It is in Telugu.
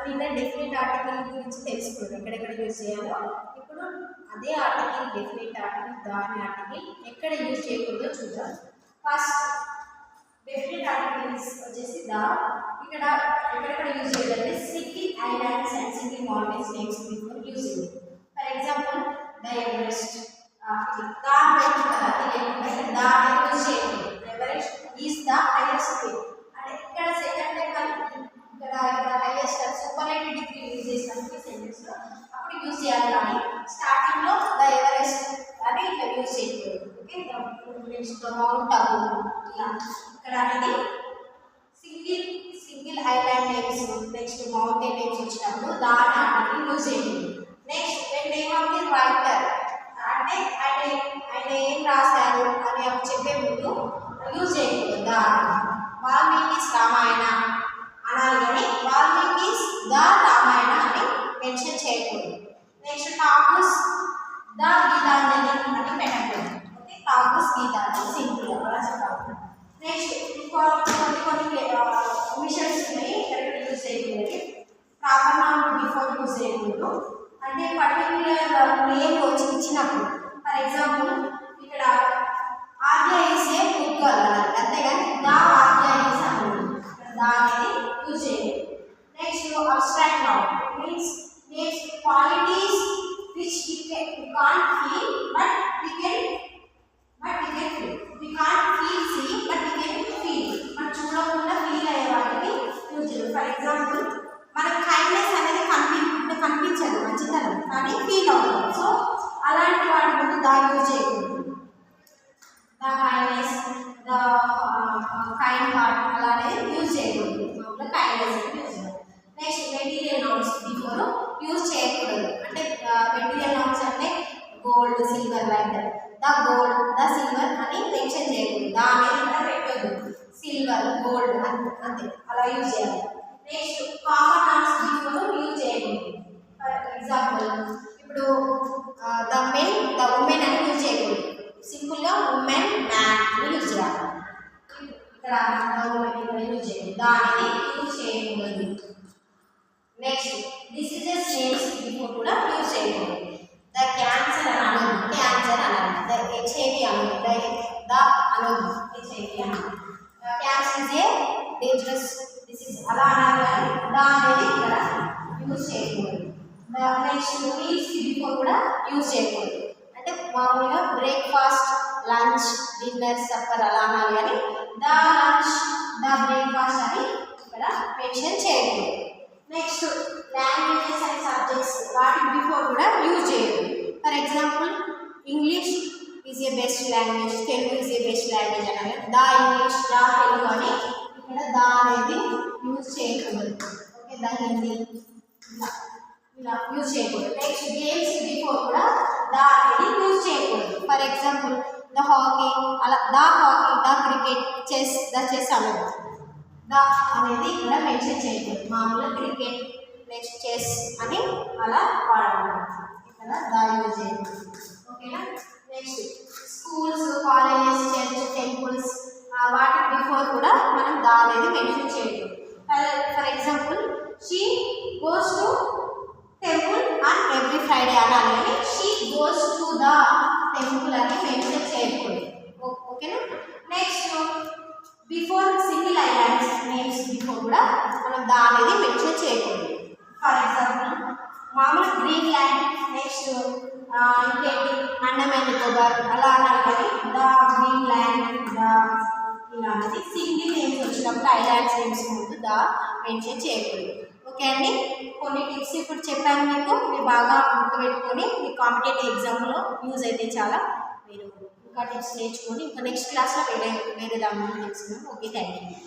నిన్న డెఫినెట్ ఆర్టికల్ గురించి తెలుసుకున్నాం ఎక్కడెక్కడ యూజ్ చేయాలో. ఇప్పుడు అదే ఆర్టికల్ డెఫినెట్ ఆర్టికల్ దాని ఆర్టికల్ ఎక్కడ యూజ్ చేయకూడదో చూద్దాం. ఫస్ట్ డెఫినెట్ ఆర్టికల్స్ వచ్చేసి ఇక్కడ ఎక్కడెక్కడ యూజ్ చేయాలంటే city islands and city mountains names before using. For example the Everest the లేకుండా యూజ్ చేయకూడదు. Everest is the highest peak అంటే ఇక్కడ సెకండ్ ఇక్కడ హైయెస్ట్ సూపర్లైటివ్ డిగ్రీ యూజ్ చేసినప్పుడు సెంటెన్స్లో అప్పుడు యూజ్ చేయాలి. కానీ స్టార్టింగ్లో ద ఎవరెస్ట్ అని ఇట్లా యూజ్ చేయకూడదు. ఓకే, నెక్స్ట్ మౌంట్ అబు ఇలా ఇక్కడ అనేది single island names next mountain names వచ్చినప్పుడు దాని ఆర్టికల్ యూజ్ చేయకూడదు. Next name of the writer అంటే ఆయన ఏం రాశారు అని చెప్పే ముందు యూజ్ చేయకూడదు. వాల్మీకిస్ రామాయణ అనాలి కానీ వాల్మీకిస్ ద రామాయణ అని మెన్షన్ చేయకూడదు. నెక్స్ట్ ఠాకూర్స్ ద గీతాంజలి అని పెట్టకూడదు. ఓకే, ఠాకూర్స్ గీతాంజలి సింపుల్ అలా చెప్పాలి. నెక్స్ట్ కొన్ని మిషన్స్ ఉన్నాయి ఇక్కడ యూజ్ చేయకూడదు. ప్రాపర్ నౌన్ బిఫోర్ యూజ్ చేయకూడదు. అంటే పర్టికులర్ నేమ్ వచ్చి ఇచ్చినప్పుడు ఫర్ ఎగ్జాంపుల్ ఇక్కడ ఆద్య ఈజ్ ఏ గుడ్ గర్ల్ అన్నారు, అంతేగాని దా ఆద్య ఈజ్ అన్నారు దా అనేది యూజ్ చేయాలి. Next abstract noun means names qualities which we can't feel but we can feel. We can't feel see but we can feel. మనం చూడకుండా ఫీల్ అయ్యే వాటిని యూజ్ చేయాలి. ఫర్ ఎగ్జాంపుల్ మనకు కైండ్నెస్ అనేది కనిపించదు మంచితనం కానీ ఫీల్ అవుతుంది. సో అలాంటి వాటి ముందు దా యూజ్ చేయకూడదు. The kindness the kind heart అలానే యూజ్ చేయకూడదు. కైండ్నెస్ యూజ్ చేయాలి. Next material nouns before use చేయకూడదు. అంటే మెటీరియల్ నౌన్స్ అంటే gold silver like the gold the silver అని మెన్షన్ చేయకూడదు. దా అనేది ఇక్కడ పెట్టొద్దు. సిల్వర్ గోల్డ్ అంతే అలా యూజ్ చేయాలి. Next common nouns before use చేయకూడదు. ఫర్ ఎగ్జాంపుల్ ఇప్పుడు ద మెన్ ద ఉమెన్ అని యూజ్ చేయకూడదు. సింపుల్గా ఉమెన్ మ్యాన్ అని యూజ్ చేయాలి. ఇక్కడ యూజ్ చేయాలి. దానిని యూజ్ చేయకూడదు. నెక్స్ట్ డిసీజెస్ నేమ్స్ బిఫోర్ కూడా యూజ్ చేయకూడదు. ద క్యాన్సర్ అని అనొద్దు, క్యాన్సర్ అనాలి. ద హెచ్ఐవి అనొద్దు, ద అనొద్దు, హెచ్ఐవి అనాలి. Cancer is a dangerous disease అలా అనాలి కానీ దా అనేది ఇక్కడ యూజ్ చేయకూడదు. నెక్స్ట్ మీల్స్ బిఫోర్ కూడా యూజ్ చేయకూడదు. అంటే మామూలుగా బ్రేక్ఫాస్ట్ లంచ్ డిన్నర్ సప్పర్ అలా అనాలి కానీ ద లంచ్ ద బ్రేక్ఫాస్ట్ అని ఇక్కడ మెన్షన్ చేయకూడదు. నెక్స్ట్ లాంగ్వేజెస్ అండ్ సబ్జెక్ట్స్ వాటి బిఫోర్ కూడా యూజ్ చేయకూడదు. For example English is a best language, Telugu is a best language అనాలి. ద ఇంగ్లీష్ ద తెలుగు అని ఇక్కడ ద అనేది యూజ్ చేయకూడదు. ఓకే, ద హిందీ ఇలా యూజ్ చేయకూడదు. నెక్స్ట్ గేమ్స్ బిఫోర్ కూడా ద అనేది యూజ్ చేయకూడదు. ఫర్ ఎగ్జాంపుల్ ద హాకీ అలా the hockey the cricket chess the chess అనదు. ద అనేది ఇక్కడ మెన్షన్ చేయకూడదు. మామూలుగా క్రికెట్ నెక్స్ట్ చెస్ అని అలా వాడాలి. ఇక్కడ ద యూజ్ చేయకూడదు. ఓకేనా. Next schools colleges church temples వాటి బిఫోర్ కూడా మనం ద అనేది మెన్షన్ చేయకూడదు. For example she goes to temple on every Friday అనాలి కానీ she goes to the temple అని మెన్షన్ చేయకూడదు. ఓకేనా. Next before single islands names before కూడా మనం ద అనేది మెన్షన్ చేయకూడదు. ఫర్ ఎగ్జాంపుల్ మామూలు గ్రీన్ ల్యాండ్ నెక్స్ట్ ఇంకేంటి అండమాన్ నికోబార్ అలా అనాలి కానీ ద గ్రీన్ ల్యాండ్ ద ఇలా అనేది సింగిల్ నేమ్స్ వచ్చినప్పుడు ఐలాండ్స్ నేమ్స్ ముందు ద మెన్షన్ చేయకూడదు. ఓకే అండి, కొన్ని టిప్స్ ఇప్పుడు చెప్పాను మీకు. మీరు బాగా గుర్తుపెట్టుకొని మీ కాంపిటేటివ్ ఎగ్జామ్లో యూజ్ అయితే చాలా మీరు ఇంకా టిప్స్ నేర్చుకొని ఇంకా నెక్స్ట్ క్లాస్లో వేరే దాని గురించి తెలుసుకున్నాం. Okay, thank you.